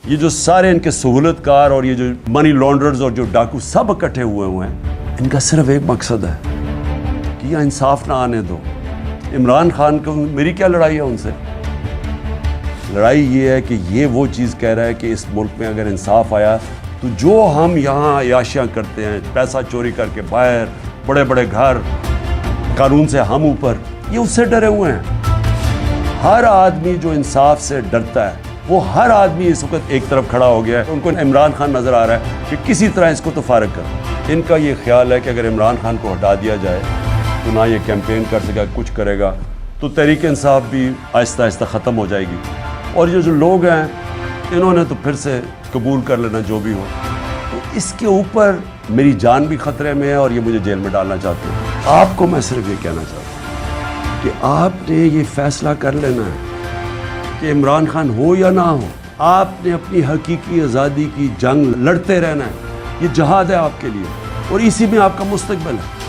یہ جو سارے ان کے سہولت کار اور یہ جو منی لانڈرز اور جو ڈاکو سب اکٹھے ہوئے ہیں، ان کا صرف ایک مقصد ہے کہ یہ انصاف نہ آنے دو۔ عمران خان کو میری کیا لڑائی ہے ان سے؟ لڑائی یہ ہے کہ یہ وہ چیز کہہ رہا ہے کہ اس ملک میں اگر انصاف آیا تو جو ہم یہاں عیاشیاں کرتے ہیں، پیسہ چوری کر کے باہر، بڑے بڑے گھر، قانون سے ہم اوپر، یہ اس سے ڈرے ہوئے ہیں۔ ہر آدمی جو انصاف سے ڈرتا ہے وہ ہر آدمی اس وقت ایک طرف کھڑا ہو گیا ہے۔ ان کو عمران خان نظر آ رہا ہے کہ کسی طرح اس کو تو فارغ کر۔ ان کا یہ خیال ہے کہ اگر عمران خان کو ہٹا دیا جائے تو نہ یہ کیمپین کر سکے، کچھ کرے گا، تو تحریک انصاف بھی آہستہ آہستہ ختم ہو جائے گی۔ اور یہ جو لوگ ہیں انہوں نے تو پھر سے قبول کر لینا جو بھی ہو۔ تو اس کے اوپر میری جان بھی خطرے میں ہے اور یہ مجھے جیل میں ڈالنا چاہتے ہیں۔ آپ کو میں صرف یہ کہنا چاہتا ہوں کہ آپ نے یہ فیصلہ کر لینا ہے کہ عمران خان ہو یا نہ ہو، آپ نے اپنی حقیقی آزادی کی جنگ لڑتے رہنا ہے۔ یہ جہاد ہے آپ کے لیے اور اسی میں آپ کا مستقبل ہے۔